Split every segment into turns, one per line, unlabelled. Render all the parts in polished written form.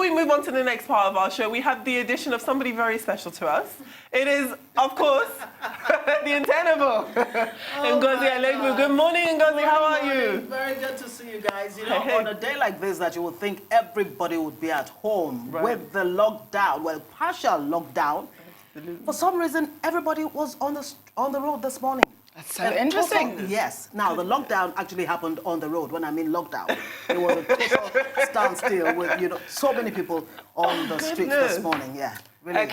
before we move on to the next part of our show, we have the addition of somebody very special to us. It is, of course, the Untenable. Ngozi Alegbu. Good morning, Ngozi. How are you?
Very good to see you guys. You know, on a day like this that you would think everybody would be at home with the lockdown, well, partial lockdown. Absolutely. For some reason, everybody was on the road this morning.
That's so interesting.
Yes. Now, the lockdown actually happened on the road. When I mean lockdown, it was a total standstill with, you know, so many people on the streets this morning. Yeah. Really,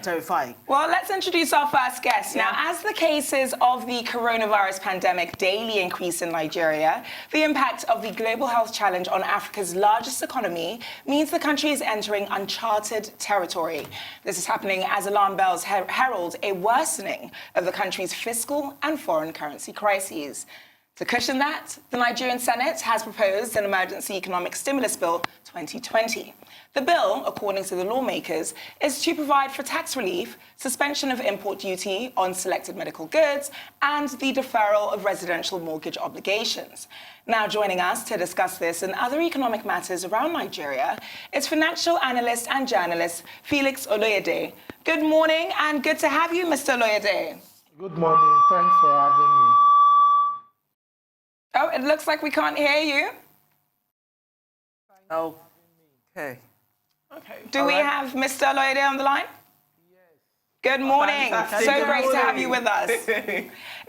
terrifying.
Well, let's introduce our first guest. Now, as the cases of the coronavirus pandemic daily increase in Nigeria, the impact of the global health challenge on Africa's largest economy means the country is entering uncharted territory. This is happening as alarm bells herald a worsening of the country's fiscal and foreign currency crises. To cushion that, the Nigerian Senate has proposed an emergency economic stimulus bill 2020. The bill, according to the lawmakers, is to provide for tax relief, suspension of import duty on selected medical goods, and the deferral of residential mortgage obligations. Now joining us to discuss this and other economic matters around Nigeria is financial analyst and journalist Felix Oloyede. Good morning and good to have you, Mr. Oloyede.
Good morning. Thanks for having me.
Oh, it looks like we can't hear you.
Oh, okay.
Do we have Mr. Oloyede on the line?
Yes.
Good morning. So great to have you with us.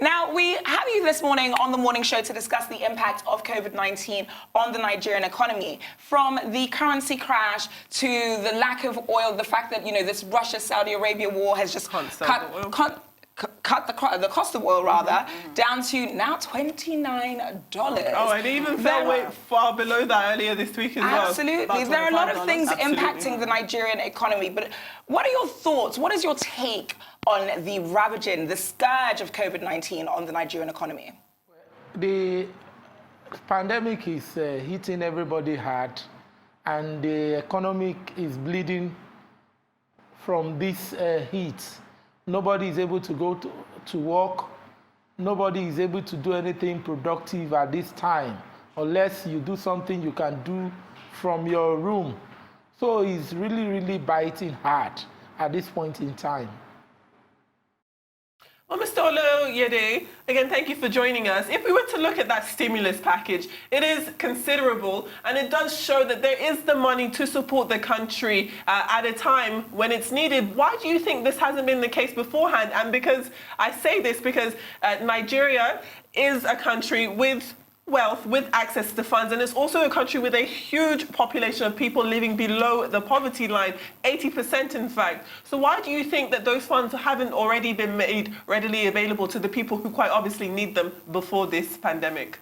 Now, we have you this morning on the morning show to discuss the impact of COVID-19 on the Nigerian economy, from the currency crash to the lack of oil, the fact that, you know, this Russia-Saudi Arabia war has just cut the cost of oil, down to now $29.
Oh, and it even fell way far below that earlier this week as well.
Absolutely. There are a lot of things impacting the Nigerian economy, but what are your thoughts? What is your take on the ravaging, the scourge of COVID-19 on the Nigerian economy?
The pandemic is hitting everybody hard, and the economy is bleeding from this heat. Nobody is able to go to work. Nobody is able to do anything productive at this time, unless you do something you can do from your room. So it's really, really biting hard at this point in time.
Well, Mr. Oloyede, again, thank you for joining us. If we were to look at that stimulus package, it is considerable, and it does show that there is the money to support the country at a time when it's needed. Why do you think this hasn't been the case beforehand? And because I say this because Nigeria is a country with wealth, with access to funds, and it's also a country with a huge population of people living below the poverty line, 80% in fact. So why do you think that those funds haven't already been made readily available to the people who quite obviously need them before this pandemic?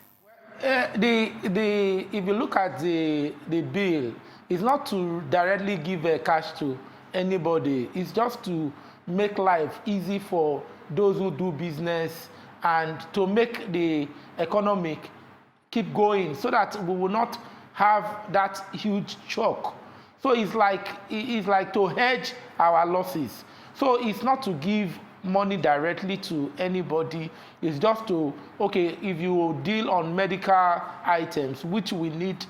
If you look at the bill, it's not to directly give cash to anybody. It's just to make life easy for those who do business and to make the economic keep going, so that we will not have that huge shock. So it's like to hedge our losses. So it's not to give money directly to anybody. It's just to, okay, if you deal on medical items, which we need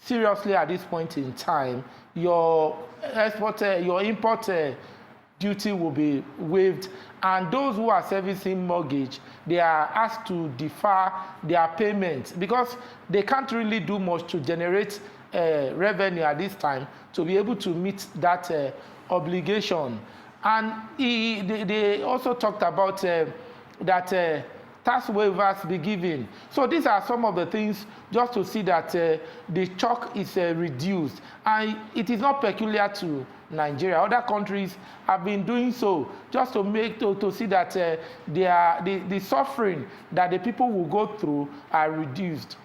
seriously at this point in time, your import duty will be waived, and those who are servicing mortgage, they are asked to defer their payments because they can't really do much to generate revenue at this time to be able to meet that obligation. And they also talked about that tax waivers be given. So these are some of the things just to see that the shock is reduced. And it is not peculiar to Nigeria. Other countries have been doing so just to make to see that the suffering that the people will go through are reduced.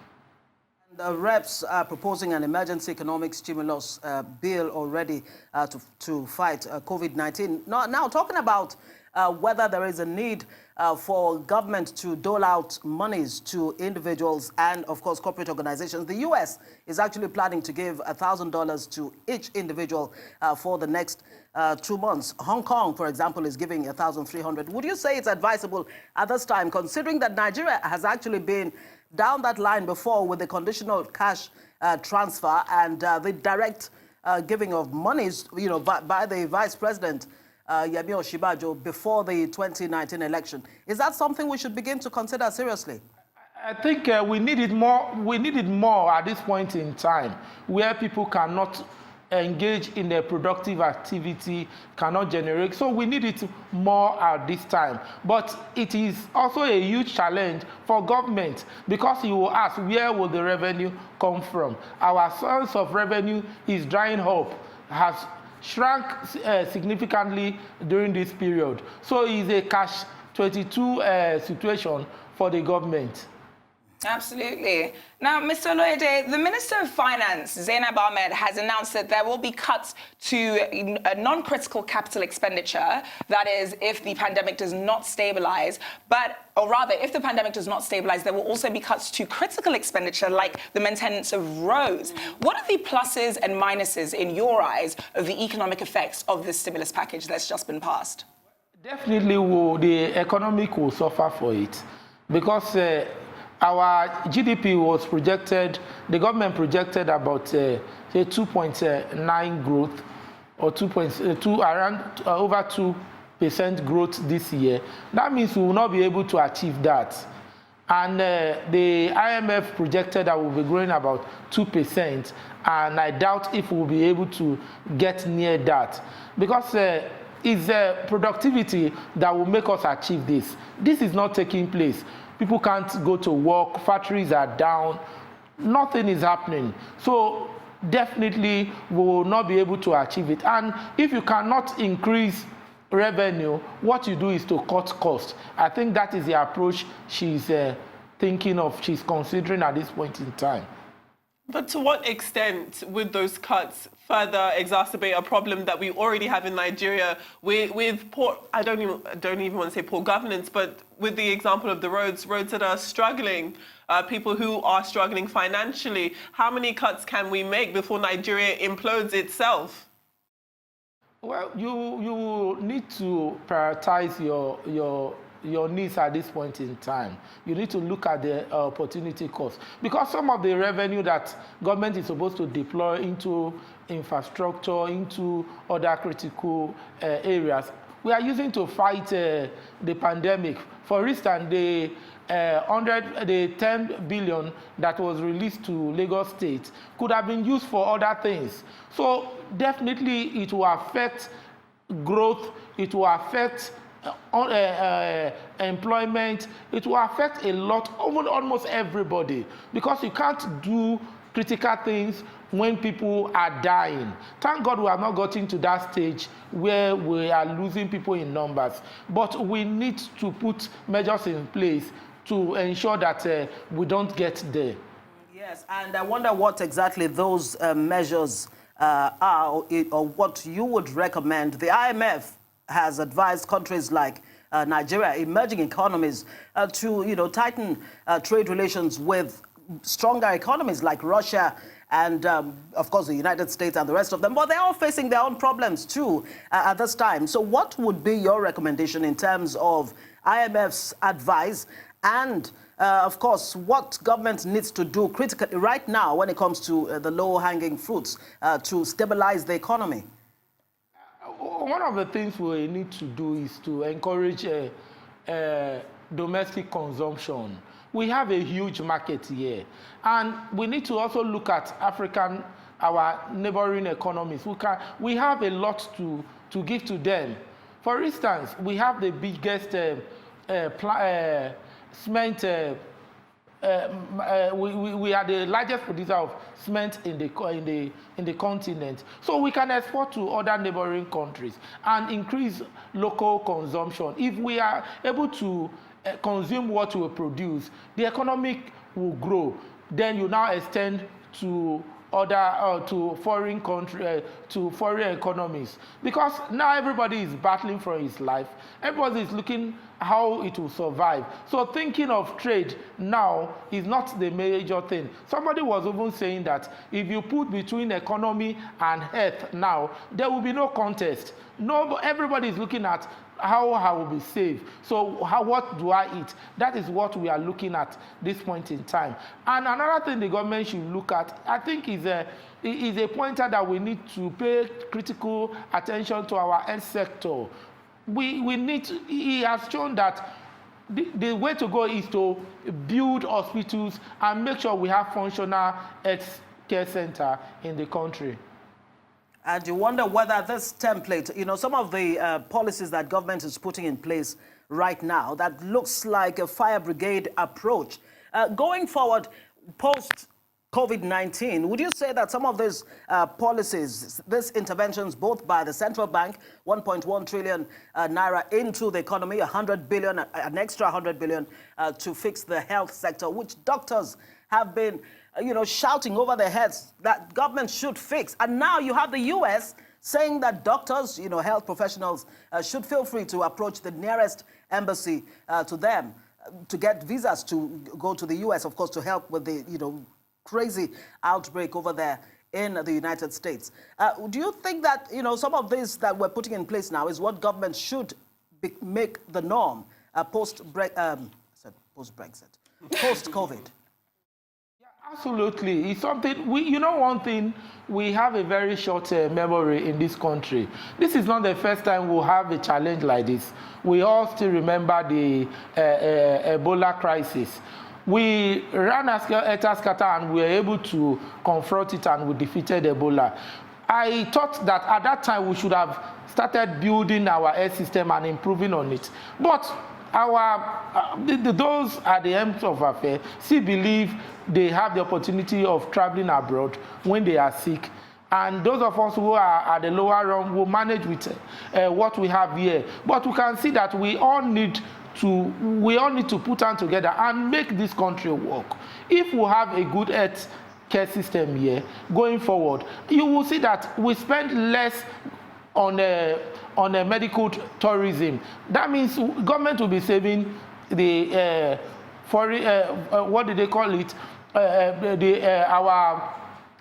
The reps are proposing an emergency economic stimulus bill already to fight COVID-19. Now talking about whether there is a need for government to dole out monies to individuals and, of course, corporate organizations. The U.S. is actually planning to give $1,000 to each individual for the next 2 months. Hong Kong, for example, is giving $1,300. Would you say it's advisable at this time, considering that Nigeria has actually been down that line before with the conditional cash transfer and the direct giving of monies, by the Vice President, Yemi Osinbajo, before the 2019 election. Is that something we should begin to consider seriously?
I think we need it more. We need it more at this point in time, where people cannot engage in a productive activity, cannot generate. So we need it more at this time. But it is also a huge challenge for government, because you will ask, where will the revenue come from? Our source of revenue is drying up, has shrunk significantly during this period. So it's a catch-22 situation for the government.
Absolutely. Now, Mr. Oloyede, the Minister of Finance, Zainab Ahmed, has announced that there will be cuts to a non-critical capital expenditure. That is, if the pandemic does not stabilize. Or rather, if the pandemic does not stabilize, there will also be cuts to critical expenditure, like the maintenance of roads. What are the pluses and minuses, in your eyes, of the economic effects of this stimulus package that's just been passed?
Definitely, the economic will suffer for it, because our GDP was projected, the government projected about 2.9 growth, or 2.2, around over 2% growth this year. That means we will not be able to achieve that. And the IMF projected that we'll be growing about 2%, and I doubt if we'll be able to get near that, because it's productivity that will make us achieve this. This is not taking place. People can't go to work, factories are down, nothing is happening. So definitely we will not be able to achieve it. And if you cannot increase revenue, what you do is to cut costs. I think that is the approach she's thinking of, she's considering at this point in time.
But to what extent would those cuts further exacerbate a problem that we already have in Nigeria with poor, I don't even want to say poor governance, but with the example of the roads that are struggling, people who are struggling financially? How many cuts can we make before Nigeria implodes itself?
Well, you need to prioritize your needs at this point in time. You need to look at the opportunity cost, because some of the revenue that government is supposed to deploy into infrastructure, into other critical areas, we are using to fight the pandemic. For instance, the 10 billion that was released to Lagos State could have been used for other things. So definitely it will affect growth, it will affect employment, it will affect a lot, almost everybody, because you can't do critical things when people are dying. Thank God we have not gotten to that stage where we are losing people in numbers, but we need to put measures in place to ensure that we don't get there.
Yes, and I wonder what exactly those measures are, or what you would recommend. The IMF has advised countries like Nigeria, emerging economies, to tighten trade relations with stronger economies like Russia and, of course, the United States and the rest of them. But they're all facing their own problems, too, at this time. So what would be your recommendation in terms of IMF's advice and, of course, what government needs to do critically right now when it comes to the low-hanging fruits to stabilize the economy?
One of the things we need to do is to encourage domestic consumption. We have a huge market here, and we need to also look at our neighboring economies. We have a lot to give to them. For instance, we have the biggest cement. We are the largest producer of cement in the continent. So we can export to other neighboring countries and increase local consumption. If we are able to consume what we produce, the economy will grow. Then you now extend to other to foreign country, to foreign economies, because now everybody is battling for his life. Everybody is looking how it will survive. So thinking of trade now is not the major thing. Somebody was even saying that if you put between economy and health now, there will be no contest. No, everybody is looking at how I will be safe. So what do I eat? That is what we are looking at this point in time. And another thing the government should look at, I think, is a pointer that we need to pay critical attention to our health sector. We need to, he has shown that the way to go is to build hospitals and make sure we have functional health care center in the country.
And you wonder whether this template, some of the policies that government is putting in place right now, that looks like a fire brigade approach. Going forward, post-COVID-19, would you say that some of these policies, these interventions, both by the central bank, 1.1 trillion naira into the economy, 100 billion, an extra 100 billion to fix the health sector, which doctors have been shouting over their heads that government should fix. And now you have the US saying that doctors, health professionals should feel free to approach the nearest embassy to them to get visas to go to the US, of course, to help with the, crazy outbreak over there in the United States. Do you think that, some of this that we're putting in place now is what government should make the norm post-Brexit, post-COVID?
Absolutely. It's something, one thing, we have a very short memory in this country. This is not the first time we'll have a challenge like this. We all still remember the Ebola crisis. We ran Etaskata and we were able to confront it and we defeated Ebola. I thought that at that time we should have started building our health system and improving on it. But those at the end of affairs still believe they have the opportunity of traveling abroad when they are sick. And those of us who are at the lower rung will manage with what we have here. But we can see that we all need to put hands together and make this country work. If we have a good health care system here going forward, you will see that we spend less on medical tourism. That means government will be saving the foreign, what do they call it? Our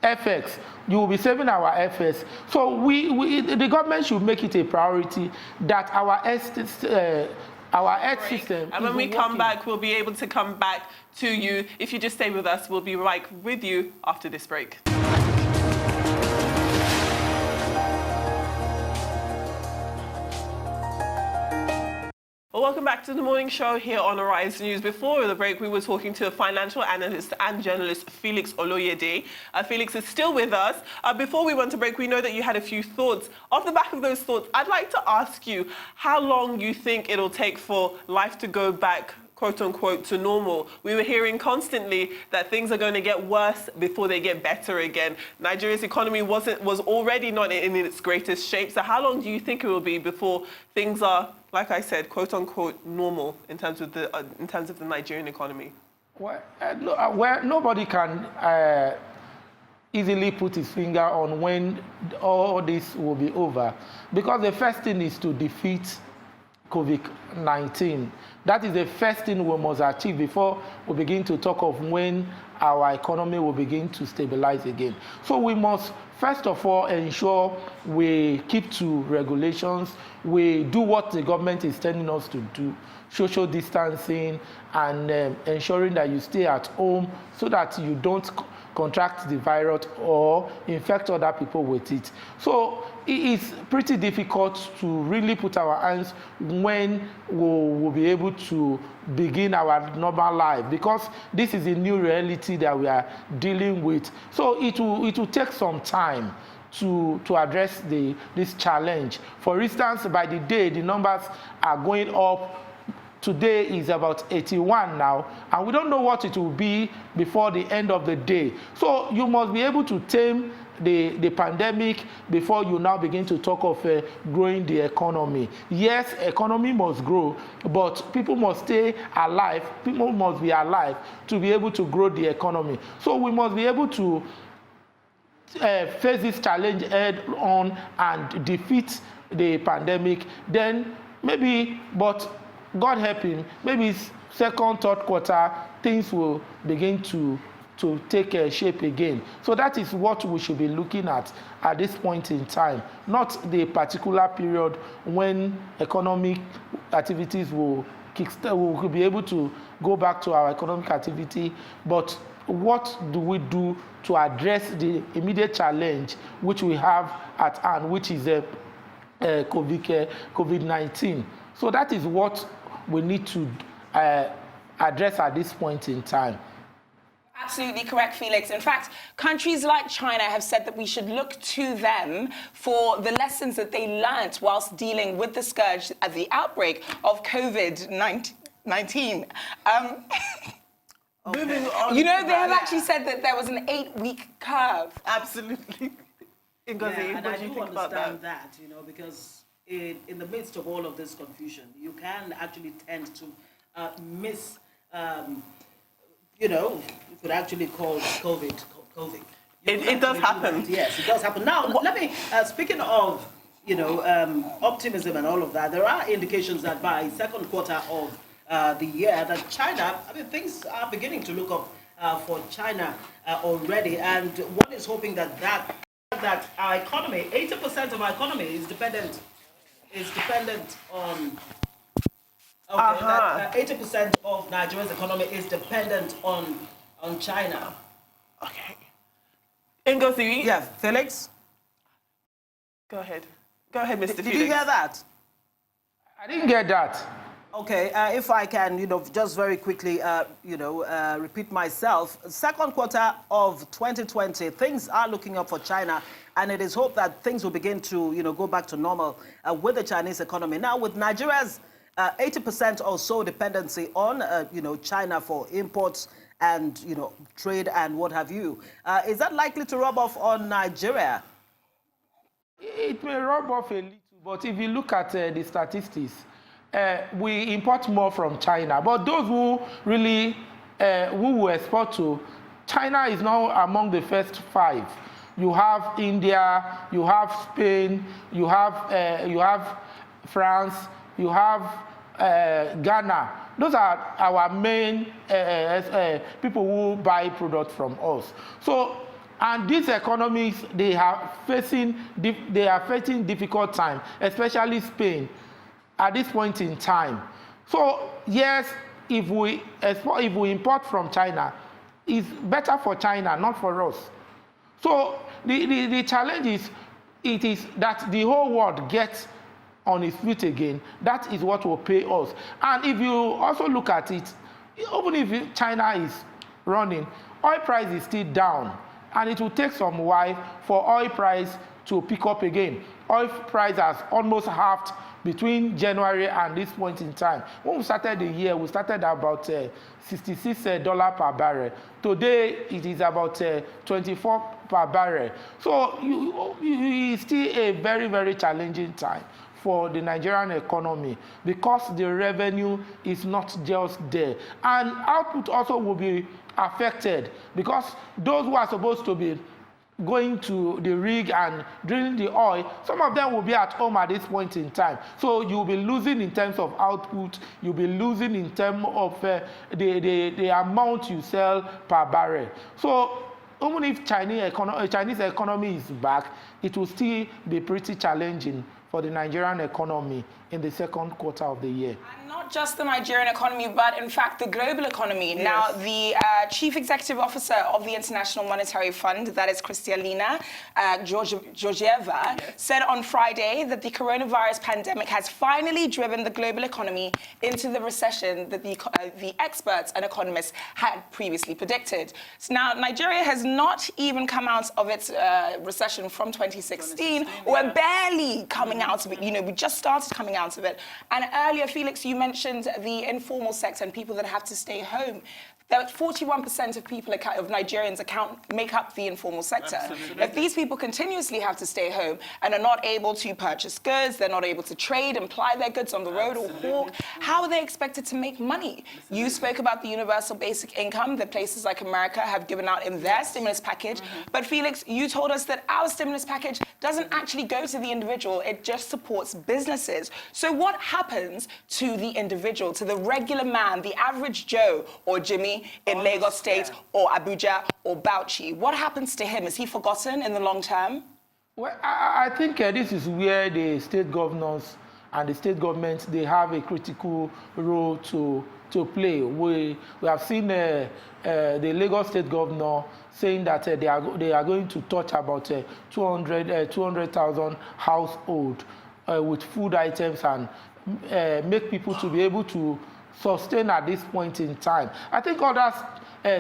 FX. You will be saving our FS. So the government should make it a priority that our health system.
And when we come back, we'll be able to come back to you. If you just stay with us, we'll be right with you after this break. Well, welcome back to the morning show here on Arise News. Before the break, we were talking to a financial analyst and journalist, Felix Oloyede. Felix is still with us. Before we went to break, we know that you had a few thoughts. Off the back of those thoughts, I'd like to ask you how long you think it'll take for life to go back, quote unquote, to normal. We were hearing constantly that things are going to get worse before they get better again. Nigeria's economy was already not in its greatest shape. So how long do you think it will be before things are, like I said, quote unquote, normal in terms of the Nigerian economy? Well,
nobody can easily put his finger on when all this will be over, because the first thing is to defeat COVID-19. That is the first thing we must achieve before we begin to talk of when our economy will begin to stabilize again. So we must, first of all, ensure we keep to regulations, we do what the government is telling us to do, social distancing, and ensuring that you stay at home so that you don't contract the virus or infect other people with it. So it is pretty difficult to really put our hands when we'll be able to begin our normal life, because this is a new reality that we are dealing with. So it will take some time to address this challenge. For instance, by the day, the numbers are going up. Today is about 81 now, and we don't know what it will be before the end of the day. So you must be able to tame the pandemic before you now begin to talk of growing the economy. Yes, economy must grow, but people must stay alive. People must be alive to be able to grow the economy. So we must be able to face this challenge head on and defeat the pandemic. Then maybe, but God help him, maybe second, third quarter, things will begin to to take shape again. So that is what we should be looking at this point in time, not the particular period when economic activities will we'll be able to go back to our economic activity, but what do we do to address the immediate challenge which we have at hand, which is COVID-19. So that is what we need to address at this point in time.
Absolutely correct, Felix. In fact, countries like China have said that we should look to them for the lessons that they learnt whilst dealing with the scourge at the outbreak of COVID-19.
Moving on.
You know, they have actually said that there was an 8-week curve.
Absolutely. Ngozi,
and
what
I
do you
do
think about
understand
that?
that, because in the midst of all of this confusion, you can actually tend to miss, you could actually call COVID.
It does happen.
Yes, it does happen. Now, let me, speaking of, optimism and all of that, there are indications that by second quarter of the year that China, things are beginning to look up for China already, and one is hoping that our economy, 80% of our economy is dependent on. Okay, that 80% of Nigeria's economy is dependent on China.
Okay. Ngozi?
Yeah, Felix?
Go ahead. Go ahead, Mr. Felix.
Did you hear that?
I didn't get that.
Okay, if I can, just very quickly, repeat myself. Second quarter of 2020, things are looking up for China, and it is hoped that things will begin to, go back to normal with the Chinese economy. Now, with Nigeria's 80% or so dependency on, China for imports and, trade and what have you, is that likely to rub off on Nigeria?
It may rub off a little, but if you look at the statistics, we import more from China. But those who really who we export to, China is now among the first 5. You have India, you have Spain, you have France, you have Ghana. Those are our main people who buy products from us. So, and these economies, they are facing difficult time, especially Spain at this point in time. So yes, if we import from China, it's better for China, not for us. So the challenge is that the whole world gets on its feet again. That is what will pay us. And if you also look at it, even if China is running, oil price is still down, and it will take some while for oil price to pick up again. Oil price has almost halved between January and this point in time. When we started the year, we started about $66 per barrel. Today, it is about 24 per barrel. So it's still a very, very challenging time for the Nigerian economy because the revenue is not just there. And output also will be affected because those who are supposed to be going to the rig and drilling the oil, some of them will be at home at this point in time. So you'll be losing in terms of output, you'll be losing in terms of the amount you sell per barrel. So even if Chinese economy is back, it will still be pretty challenging for the Nigerian economy in the second quarter of the year.
And not just the Nigerian economy, but in fact the global economy. Yes. Now, the Chief Executive Officer of the International Monetary Fund, that is Kristalina Georgieva, said on Friday that the coronavirus pandemic has finally driven the global economy into the recession that the experts and economists had previously predicted. So now, Nigeria has not even come out of its recession from 2016. We're barely coming out of it. We just started coming out of it. And earlier, Felix, you mentioned the informal sector and people that have to stay home. That 41% of people, of Nigerians, make up the informal sector. Absolutely. If these people continuously have to stay home and are not able to purchase goods, they're not able to trade and ply their goods on the road or hawk, how are they expected to make money? Absolutely. You spoke about the universal basic income that places like America have given out in their stimulus package. But Felix, you told us that our stimulus package doesn't actually go to the individual. It just supports businesses. So what happens to the individual, to the regular man, the average Joe or Jimmy in Lagos State or Abuja or Bauchi? What happens to him? Is he forgotten in the long term?
Well, I think this is where the state governors and the state governments, they have a critical role to play. We have seen the Lagos State governor saying that they are going to touch about 200,000 households with food items and make people to be able to sustain at this point in time. I think other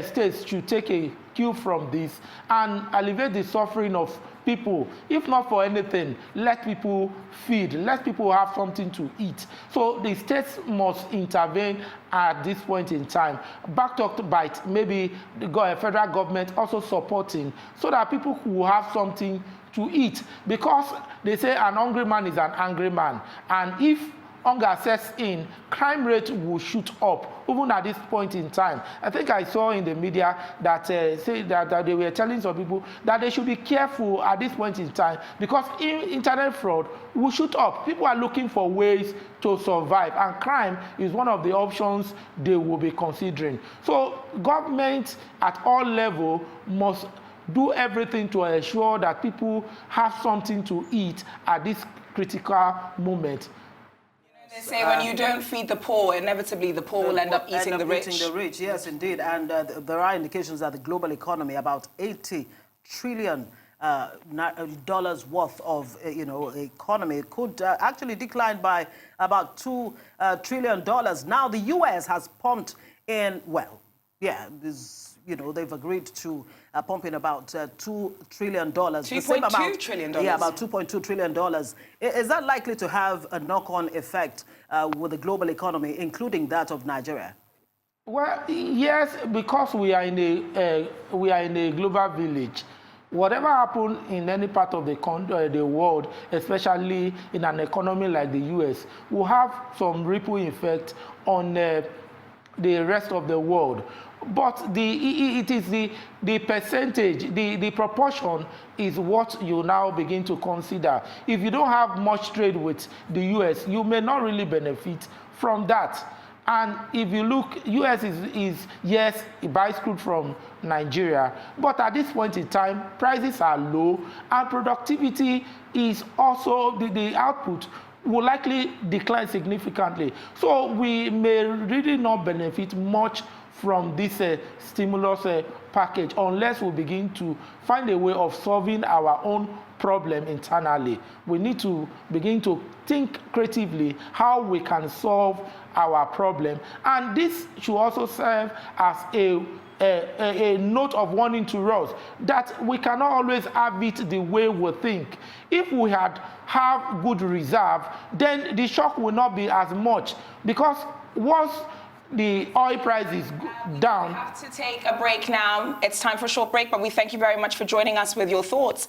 states should take a cue from this and alleviate the suffering of people. If not for anything, let people feed, let people have something to eat. So the states must intervene at this point in time. Backed by maybe the federal government also supporting so that people will have something to eat. Because they say an hungry man is an angry man. And if hunger sets in, crime rate will shoot up, even at this point in time. I think I saw in the media that say that they were telling some people that they should be careful at this point in time because internet fraud will shoot up. People are looking for ways to survive, and crime is one of the options they will be considering. So government at all levels must do everything to ensure that people have something to eat at this critical moment.
They say when you don't feed the poor, inevitably the poor will end up eating the rich.
Eating the rich, yes, indeed. And there are indications that the global economy, about $80 trillion worth of economy, could actually decline by about $2 trillion. Now the U.S. has pumped in, they've agreed to pump in about $2 trillion.
$2.2 trillion.
Yeah, about $2.2 trillion. Is that likely to have a knock-on effect with the global economy, including that of Nigeria?
Well, yes, because we are in a global village. Whatever happens in any part of the world, especially in an economy like the U.S., will have some ripple effect on the rest of the world. But it is the percentage, the proportion is what you now begin to consider. If you don't have much trade with the U.S., you may not really benefit from that. And if you look, U.S. yes, it buys crude from Nigeria, but at this point in time, prices are low, and productivity is also, the output will likely decline significantly. So we may really not benefit much from this stimulus package unless we begin to find a way of solving our own problem internally. We need to begin to think creatively how we can solve our problem. And this should also serve as a note of warning to us that we cannot always have it the way we think. If we have good reserve, then the shock will not be as much, because once the oil price is down.
We have to take a break now. It's time for a short break, but we thank you very much for joining us with your thoughts.